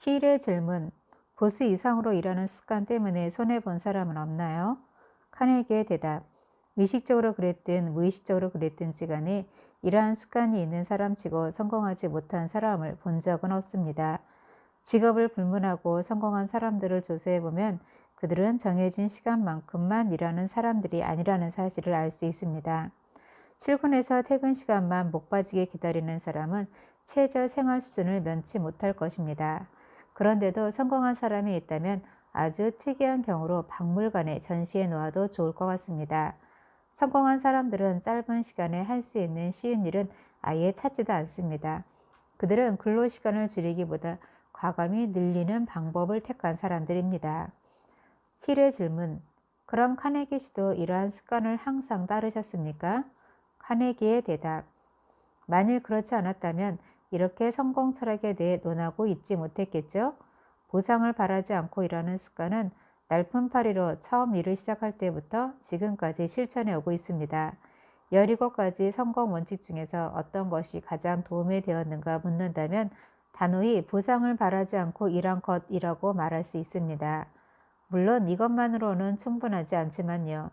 힐의 질문. 보스 이상으로 일하는 습관 때문에 손해본 사람은 없나요? 카네기의 대답. 의식적으로 그랬든 무의식적으로 그랬든지 간에 이러한 습관이 있는 사람치고 성공하지 못한 사람을 본 적은 없습니다. 직업을 불문하고 성공한 사람들을 조사해보면 그들은 정해진 시간만큼만 일하는 사람들이 아니라는 사실을 알 수 있습니다. 출근해서 퇴근 시간만 목 빠지게 기다리는 사람은 최저 생활 수준을 면치 못할 것입니다. 그런데도 성공한 사람이 있다면 아주 특이한 경우로 박물관에 전시해 놓아도 좋을 것 같습니다. 성공한 사람들은 짧은 시간에 할 수 있는 쉬운 일은 아예 찾지도 않습니다. 그들은 근로시간을 줄이기보다 과감히 늘리는 방법을 택한 사람들입니다. 힐의 질문. 그럼 카네기 씨도 이러한 습관을 항상 따르셨습니까? 카네기의 대답. 만일 그렇지 않았다면 이렇게 성공 철학에 대해 논하고 있지 못했겠죠? 보상을 바라지 않고 일하는 습관은 날품팔이로 처음 일을 시작할 때부터 지금까지 실천해 오고 있습니다. 17가지 성공 원칙 중에서 어떤 것이 가장 도움이 되었는가 묻는다면 단호히 보상을 바라지 않고 일한 것이라고 말할 수 있습니다. 물론 이것만으로는 충분하지 않지만요.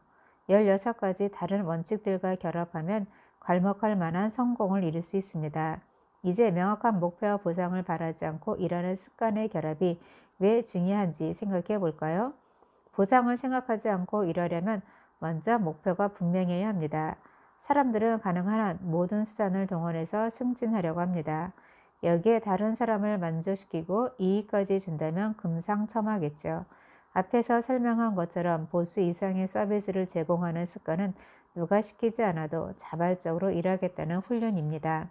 16가지 다른 원칙들과 결합하면 괄목할 만한 성공을 이룰 수 있습니다. 이제 명확한 목표와 보상을 바라지 않고 일하는 습관의 결합이 왜 중요한지 생각해 볼까요? 보상을 생각하지 않고 일하려면 먼저 목표가 분명해야 합니다. 사람들은 가능한 한 모든 수단을 동원해서 승진하려고 합니다. 여기에 다른 사람을 만족시키고 이익까지 준다면 금상첨화겠죠. 앞에서 설명한 것처럼 보스 이상의 서비스를 제공하는 습관은 누가 시키지 않아도 자발적으로 일하겠다는 훈련입니다.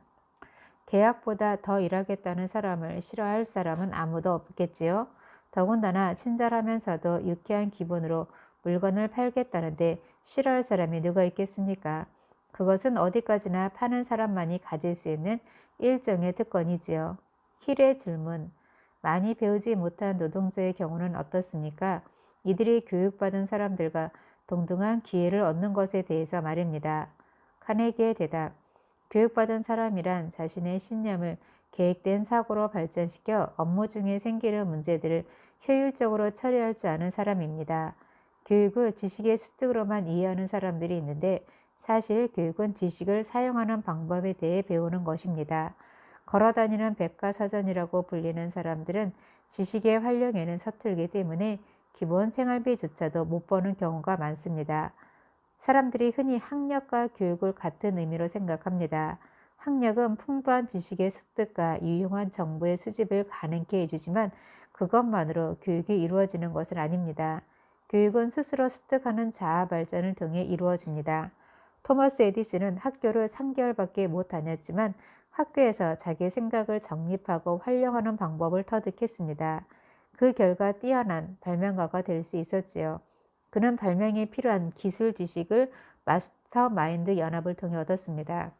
계약보다 더 일하겠다는 사람을 싫어할 사람은 아무도 없겠지요. 더군다나 친절하면서도 유쾌한 기분으로 물건을 팔겠다는데 싫어할 사람이 누가 있겠습니까? 그것은 어디까지나 파는 사람만이 가질 수 있는 일종의 특권이지요. 힐의 질문. 많이 배우지 못한 노동자의 경우는 어떻습니까? 이들이 교육받은 사람들과 동등한 기회를 얻는 것에 대해서 말입니다. 카네기의 대답. 교육받은 사람이란 자신의 신념을 계획된 사고로 발전시켜 업무 중에 생기는 문제들을 효율적으로 처리할 줄 아는 사람입니다. 교육을 지식의 습득으로만 이해하는 사람들이 있는데 사실 교육은 지식을 사용하는 방법에 대해 배우는 것입니다. 걸어다니는 백과사전이라고 불리는 사람들은 지식의 활용에는 서툴기 때문에 기본 생활비조차도 못 버는 경우가 많습니다. 사람들이 흔히 학력과 교육을 같은 의미로 생각합니다. 학력은 풍부한 지식의 습득과 유용한 정보의 수집을 가능케 해주지만 그것만으로 교육이 이루어지는 것은 아닙니다. 교육은 스스로 습득하는 자아 발전을 통해 이루어집니다. 토머스 에디슨은 학교를 3개월밖에 못 다녔지만 학교에서 자기 생각을 정립하고 활용하는 방법을 터득했습니다. 그 결과 뛰어난 발명가가 될 수 있었지요. 그는 발명에 필요한 기술 지식을 마스터마인드 연합을 통해 얻었습니다.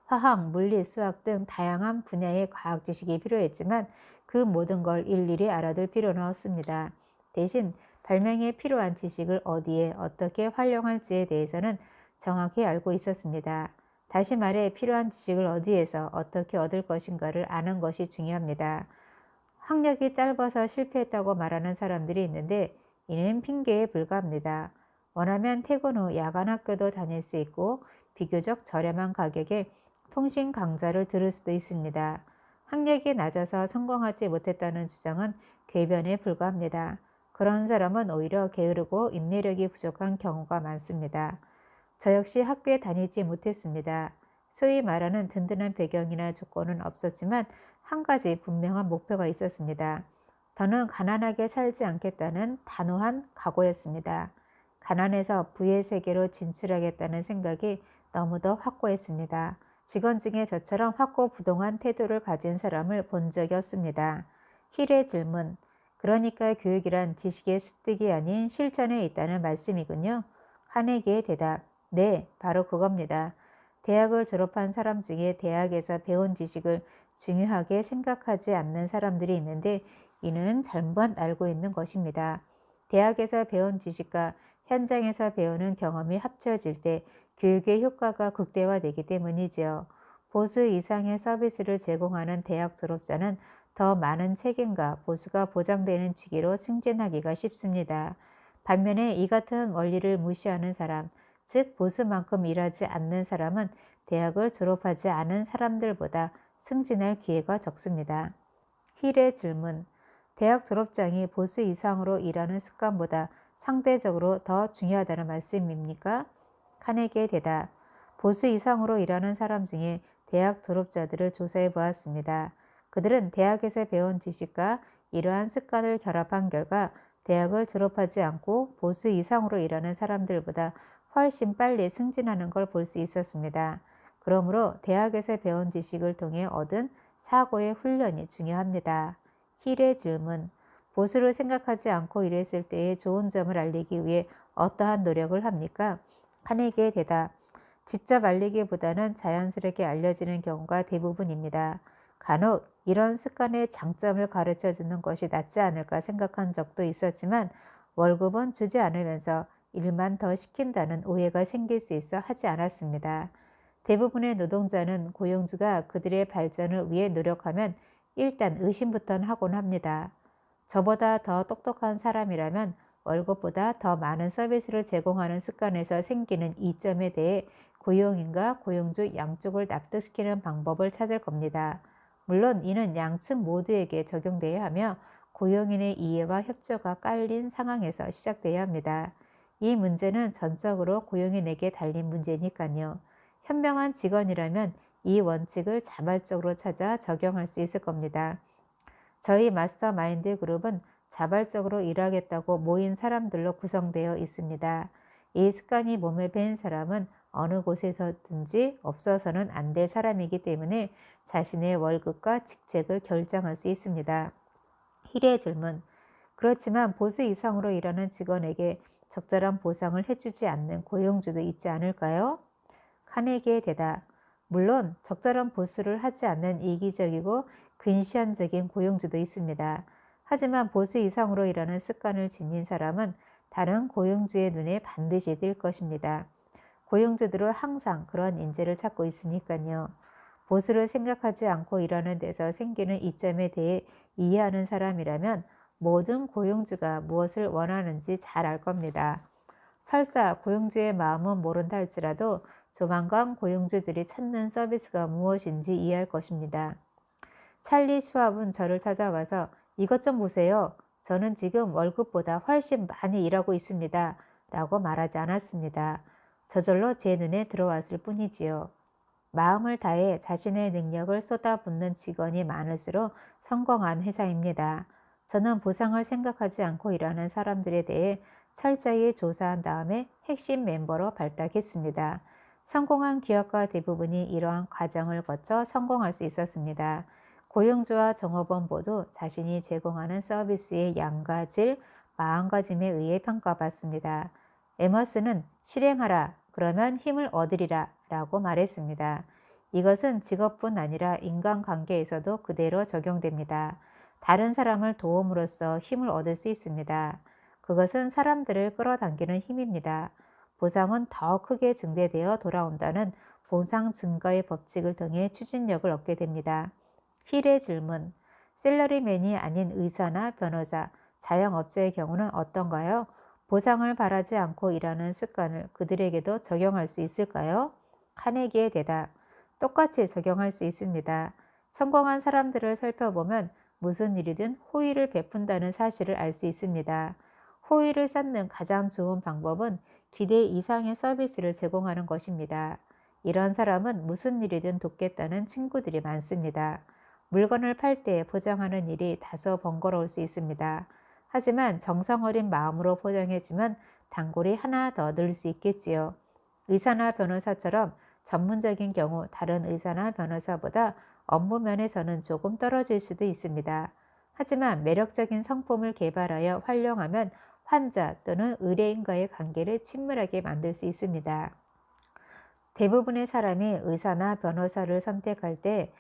화학, 물리, 수학 등 다양한 분야의 과학 지식이 필요했지만 그 모든 걸 일일이 알아둘 필요는 없습니다. 대신 발명에 필요한 지식을 어디에 어떻게 활용할지에 대해서는 정확히 알고 있었습니다. 다시 말해 필요한 지식을 어디에서 어떻게 얻을 것인가를 아는 것이 중요합니다. 학력이 짧아서 실패했다고 말하는 사람들이 있는데 이는 핑계에 불과합니다. 원하면 퇴근 후 야간 학교도 다닐 수 있고 비교적 저렴한 가격에 통신 강좌를 들을 수도 있습니다. 학력이 낮아서 성공하지 못했다는 주장은 궤변에 불과합니다. 그런 사람은 오히려 게으르고 인내력이 부족한 경우가 많습니다. 저 역시 학교에 다니지 못했습니다. 소위 말하는 든든한 배경이나 조건은 없었지만 한 가지 분명한 목표가 있었습니다. 더는 가난하게 살지 않겠다는 단호한 각오였습니다. 가난에서 부의 세계로 진출하겠다는 생각이 너무도 확고했습니다. 직원 중에 저처럼 확고부동한 태도를 가진 사람을 본 적이 없습니다. 힐의 질문. 그러니까 교육이란 지식의 습득이 아닌 실천에 있다는 말씀이군요. 카네기의 대답. 네, 바로 그겁니다. 대학을 졸업한 사람 중에 대학에서 배운 지식을 중요하게 생각하지 않는 사람들이 있는데 이는 잘못 알고 있는 것입니다. 대학에서 배운 지식과 현장에서 배우는 경험이 합쳐질 때 교육의 효과가 극대화되기 때문이지요. 보수 이상의 서비스를 제공하는 대학 졸업자는 더 많은 책임과 보수가 보장되는 직위로 승진하기가 쉽습니다. 반면에 이 같은 원리를 무시하는 사람, 즉 보수만큼 일하지 않는 사람은 대학을 졸업하지 않은 사람들보다 승진할 기회가 적습니다. 힐의 질문. 대학 졸업장이 보수 이상으로 일하는 습관보다 상대적으로 더 중요하다는 말씀입니까? 카네기의 대답. 보수 이상으로 일하는 사람 중에 대학 졸업자들을 조사해 보았습니다. 그들은 대학에서 배운 지식과 이러한 습관을 결합한 결과 대학을 졸업하지 않고 보수 이상으로 일하는 사람들보다 훨씬 빨리 승진하는 걸 볼 수 있었습니다. 그러므로 대학에서 배운 지식을 통해 얻은 사고의 훈련이 중요합니다. 힐의 질문. 보수를 생각하지 않고 일했을 때의 좋은 점을 알리기 위해 어떠한 노력을 합니까? 카네기의 대답. 직접 알리기보다는 자연스럽게 알려지는 경우가 대부분입니다. 간혹 이런 습관의 장점을 가르쳐 주는 것이 낫지 않을까 생각한 적도 있었지만 월급은 주지 않으면서 일만 더 시킨다는 오해가 생길 수 있어 하지 않았습니다. 대부분의 노동자는 고용주가 그들의 발전을 위해 노력하면 일단 의심부터 하곤 합니다. 저보다 더 똑똑한 사람이라면 월급보다 더 많은 서비스를 제공하는 습관에서 생기는 이점에 대해 고용인과 고용주 양쪽을 납득시키는 방법을 찾을 겁니다. 물론 이는 양측 모두에게 적용돼야 하며 고용인의 이해와 협조가 깔린 상황에서 시작돼야 합니다. 이 문제는 전적으로 고용인에게 달린 문제니까요. 현명한 직원이라면 이 원칙을 자발적으로 찾아 적용할 수 있을 겁니다. 저희 마스터마인드 그룹은 자발적으로 일하겠다고 모인 사람들로 구성되어 있습니다. 이 습관이 몸에 밴 사람은 어느 곳에서든지 없어서는 안 될 사람이기 때문에 자신의 월급과 직책을 결정할 수 있습니다. 힐의 질문. 그렇지만 보수 이상으로 일하는 직원에게 적절한 보상을 해주지 않는 고용주도 있지 않을까요? 카네기의 대답. 물론 적절한 보수를 하지 않는 이기적이고 근시안적인 고용주도 있습니다. 하지만 보수 이상으로 일하는 습관을 지닌 사람은 다른 고용주의 눈에 반드시 띌 것입니다. 고용주들은 항상 그런 인재를 찾고 있으니까요. 보수를 생각하지 않고 일하는 데서 생기는 이점에 대해 이해하는 사람이라면 모든 고용주가 무엇을 원하는지 잘 알 겁니다. 설사 고용주의 마음은 모른다 할지라도 조만간 고용주들이 찾는 서비스가 무엇인지 이해할 것입니다. 찰리 슈왑은 저를 찾아와서 이것 좀 보세요. 저는 지금 월급보다 훨씬 많이 일하고 있습니다. 라고 말하지 않았습니다. 저절로 제 눈에 들어왔을 뿐이지요. 마음을 다해 자신의 능력을 쏟아붓는 직원이 많을수록 성공한 회사입니다. 저는 보상을 생각하지 않고 일하는 사람들에 대해 철저히 조사한 다음에 핵심 멤버로 발탁했습니다. 성공한 기업가 대부분이 이러한 과정을 거쳐 성공할 수 있었습니다. 고용주와 종업원 모두 자신이 제공하는 서비스의 양과 질, 마음가짐에 의해 평가받습니다. 에머스는 실행하라, 그러면 힘을 얻으리라 라고 말했습니다. 이것은 직업뿐 아니라 인간관계에서도 그대로 적용됩니다. 다른 사람을 도움으로써 힘을 얻을 수 있습니다. 그것은 사람들을 끌어당기는 힘입니다. 보상은 더 크게 증대되어 돌아온다는 보상 증가의 법칙을 통해 추진력을 얻게 됩니다. 힐의 질문. 셀러리맨이 아닌 의사나 변호사, 자영업자의 경우는 어떤가요? 보상을 바라지 않고 일하는 습관을 그들에게도 적용할 수 있을까요? 카네기의 대답. 똑같이 적용할 수 있습니다. 성공한 사람들을 살펴보면 무슨 일이든 호의를 베푼다는 사실을 알 수 있습니다. 호의를 쌓는 가장 좋은 방법은 기대 이상의 서비스를 제공하는 것입니다. 이런 사람은 무슨 일이든 돕겠다는 친구들이 많습니다. 물건을 팔 때 포장하는 일이 다소 번거로울 수 있습니다. 하지만 정성 어린 마음으로 포장해주면 단골이 하나 더 늘 수 있겠지요. 의사나 변호사처럼 전문적인 경우 다른 의사나 변호사보다 업무 면에서는 조금 떨어질 수도 있습니다. 하지만 매력적인 상품을 개발하여 활용하면 환자 또는 의뢰인과의 관계를 친밀하게 만들 수 있습니다. 대부분의 사람이 의사나 변호사를 선택할 때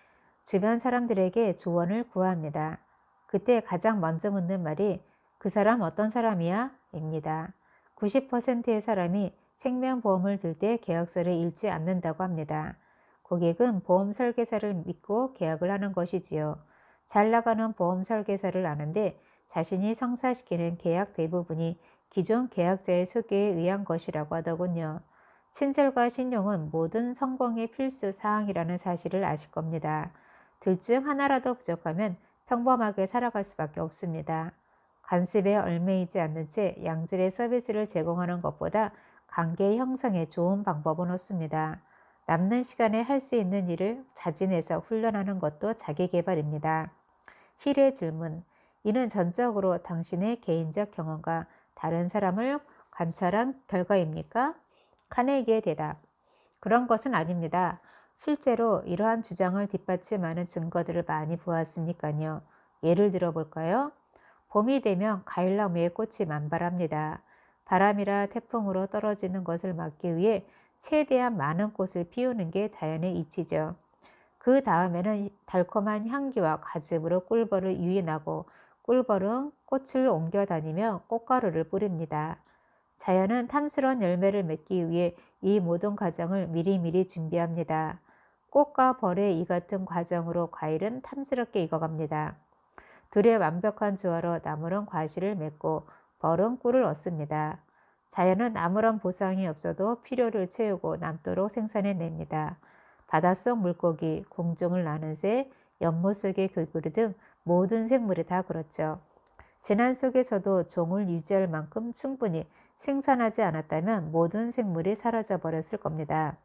주변 사람들에게 조언을 구합니다. 그때 가장 먼저 묻는 말이 그 사람 어떤 사람이야? 입니다. 90%의 사람이 생명보험을 들 때 계약서를 읽지 않는다고 합니다. 고객은 보험 설계사를 믿고 계약을 하는 것이지요. 잘 나가는 보험 설계사를 아는데 자신이 성사시키는 계약 대부분이 기존 계약자의 소개에 의한 것이라고 하더군요. 친절과 신용은 모든 성공의 필수 사항이라는 사실을 아실 겁니다. 둘 중 하나라도 부족하면 평범하게 살아갈 수밖에 없습니다. 관습에 얽매이지 않는 채 양질의 서비스를 제공하는 것보다 관계 형성에 좋은 방법은 없습니다. 남는 시간에 할 수 있는 일을 자진해서 훈련하는 것도 자기 개발입니다. 힐의 질문. 이는 전적으로 당신의 개인적 경험과 다른 사람을 관찰한 결과입니까? 카네기의 대답. 그런 것은 아닙니다. 실제로 이러한 주장을 뒷받침하는 증거들을 많이 보았으니까요. 예를 들어 볼까요? 봄이 되면 과일나무에 꽃이 만발합니다. 바람이라 태풍으로 떨어지는 것을 막기 위해 최대한 많은 꽃을 피우는 게 자연의 이치죠. 그 다음에는 달콤한 향기와 과즙으로 꿀벌을 유인하고 꿀벌은 꽃을 옮겨 다니며 꽃가루를 뿌립니다. 자연은 탐스러운 열매를 맺기 위해 이 모든 과정을 미리미리 준비합니다. 꽃과 벌의 이 같은 과정으로 과일은 탐스럽게 익어갑니다. 둘의 완벽한 조화로 나무는 과실을 맺고 벌은 꿀을 얻습니다. 자연은 아무런 보상이 없어도 필요를 채우고 남도록 생산해냅니다. 바닷속 물고기, 공중을 나는 새, 연못 속의 개구리 등 모든 생물이 다 그렇죠. 재난 속에서도 종을 유지할 만큼 충분히 생산하지 않았다면 모든 생물이 사라져 버렸을 겁니다.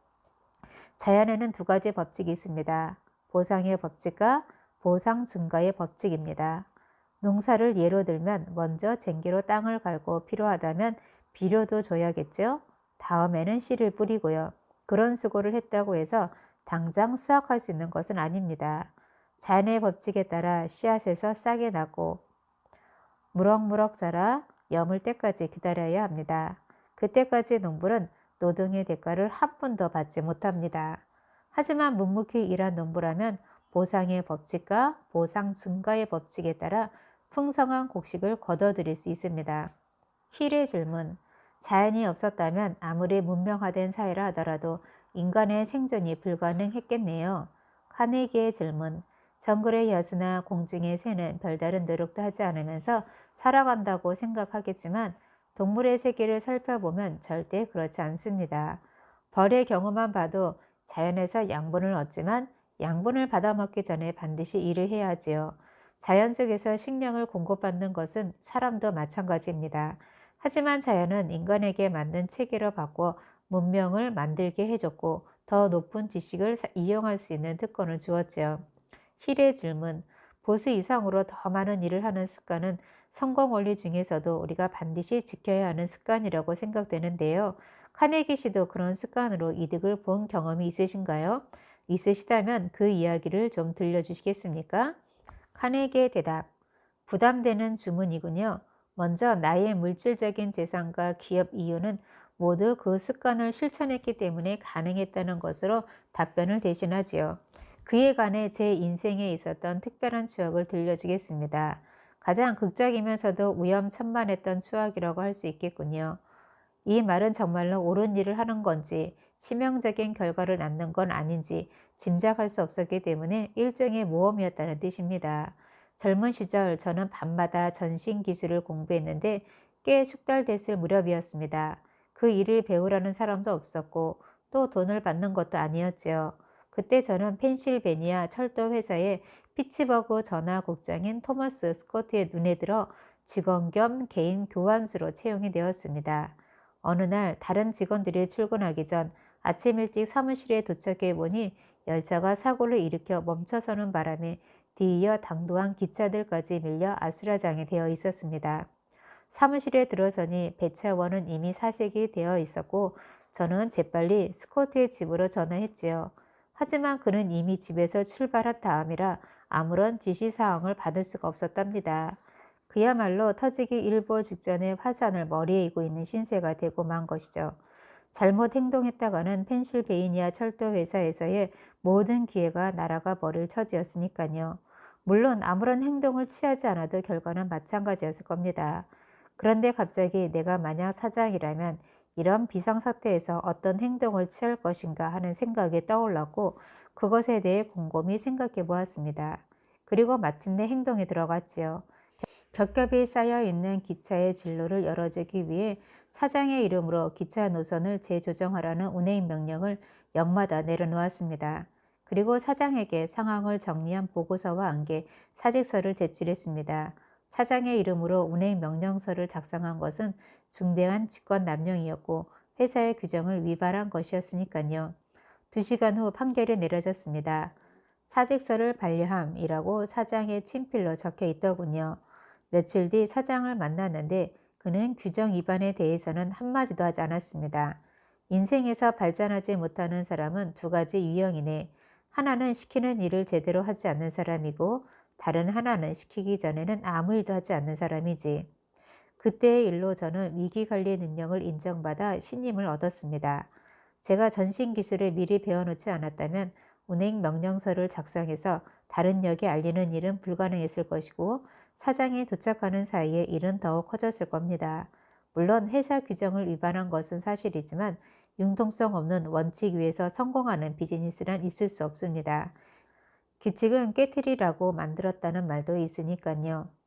자연에는 두 가지 법칙이 있습니다. 보상의 법칙과 보상 증가의 법칙입니다. 농사를 예로 들면 먼저 쟁기로 땅을 갈고 필요하다면 비료도 줘야겠죠. 다음에는 씨를 뿌리고요. 그런 수고를 했다고 해서 당장 수확할 수 있는 것은 아닙니다. 자연의 법칙에 따라 씨앗에서 싹이 나고 무럭무럭 자라 여물 때까지 기다려야 합니다. 그때까지 농부는 노동의 대가를 한 푼도 받지 못합니다. 하지만 묵묵히 일한 농부라면 보상의 법칙과 보상 증가의 법칙에 따라 풍성한 곡식을 거둬들일 수 있습니다. 힐의 질문. 자연이 없었다면 아무리 문명화된 사회라 하더라도 인간의 생존이 불가능했겠네요. 카네기의 질문. 정글의 여수나 공중의 새는 별다른 노력도 하지 않으면서 살아간다고 생각하겠지만 동물의 세계를 살펴보면 절대 그렇지 않습니다. 벌의 경우만 봐도 자연에서 양분을 얻지만 양분을 받아먹기 전에 반드시 일을 해야 하지요. 자연 속에서 식량을 공급받는 것은 사람도 마찬가지입니다. 하지만 자연은 인간에게 맞는 체계로 바꿔 문명을 만들게 해줬고 더 높은 지식을 이용할 수 있는 특권을 주었지요. 힐의 질문. 보수 이상으로 더 많은 일을 하는 습관은 성공 원리 중에서도 우리가 반드시 지켜야 하는 습관이라고 생각되는데요. 카네기 씨도 그런 습관으로 이득을 본 경험이 있으신가요? 있으시다면 그 이야기를 좀 들려주시겠습니까? 카네기의 대답. 부담되는 주문이군요. 먼저 나의 물질적인 재산과 기업 이유는 모두 그 습관을 실천했기 때문에 가능했다는 것으로 답변을 대신하지요. 그에 관해 제 인생에 있었던 특별한 추억을 들려주겠습니다. 가장 극적이면서도 위험천만했던 추억이라고 할 수 있겠군요. 이 말은 정말로 옳은 일을 하는 건지 치명적인 결과를 낳는 건 아닌지 짐작할 수 없었기 때문에 일종의 모험이었다는 뜻입니다. 젊은 시절 저는 밤마다 전신 기술을 공부했는데 꽤 숙달됐을 무렵이었습니다. 그 일을 배우라는 사람도 없었고 또 돈을 받는 것도 아니었지요. 그때 저는 펜실베니아 철도 회사의 피츠버그 전화국장인 토머스 스코트의 눈에 들어 직원 겸 개인 교환수로 채용이 되었습니다. 어느 날 다른 직원들이 출근하기 전 아침 일찍 사무실에 도착해 보니 열차가 사고를 일으켜 멈춰서는 바람에 뒤이어 당도한 기차들까지 밀려 아수라장이 되어 있었습니다. 사무실에 들어서니 배차원은 이미 사색이 되어 있었고 저는 재빨리 스코트의 집으로 전화했지요. 하지만 그는 이미 집에서 출발한 다음이라 아무런 지시사항을 받을 수가 없었답니다. 그야말로 터지기 일보 직전에 화산을 머리에 이고 있는 신세가 되고 만 것이죠. 잘못 행동했다가는 펜실베이니아 철도 회사에서의 모든 기회가 날아가 버릴 처지였으니까요. 물론 아무런 행동을 취하지 않아도 결과는 마찬가지였을 겁니다. 그런데 갑자기 내가 만약 사장이라면 이런 비상사태에서 어떤 행동을 취할 것인가 하는 생각이 떠올랐고 그것에 대해 곰곰이 생각해 보았습니다. 그리고 마침내 행동에 들어갔지요. 겹겹이 쌓여있는 기차의 진로를 열어주기 위해 사장의 이름으로 기차 노선을 재조정하라는 운행 명령을 역마다 내려놓았습니다. 그리고 사장에게 상황을 정리한 보고서와 함께 사직서를 제출했습니다. 사장의 이름으로 운행 명령서를 작성한 것은 중대한 직권남용이었고 회사의 규정을 위반한 것이었으니까요. 2시간 후 판결이 내려졌습니다. 사직서를 반려함이라고 사장의 친필로 적혀 있더군요. 며칠 뒤 사장을 만났는데 그는 규정 위반에 대해서는 한마디도 하지 않았습니다. 인생에서 발전하지 못하는 사람은 두 가지 유형이네. 하나는 시키는 일을 제대로 하지 않는 사람이고 다른 하나는 시키기 전에는 아무 일도 하지 않는 사람이지. 그때의 일로 저는 위기관리 능력을 인정받아 신임을 얻었습니다. 제가 전신 기술을 미리 배워놓지 않았다면 운행 명령서를 작성해서 다른 역에 알리는 일은 불가능했을 것이고 사장이 도착하는 사이에 일은 더욱 커졌을 겁니다. 물론 회사 규정을 위반한 것은 사실이지만 융통성 없는 원칙 위에서 성공하는 비즈니스란 있을 수 없습니다. 규칙은 깨트리라고 만들었다는 말도 있으니까요.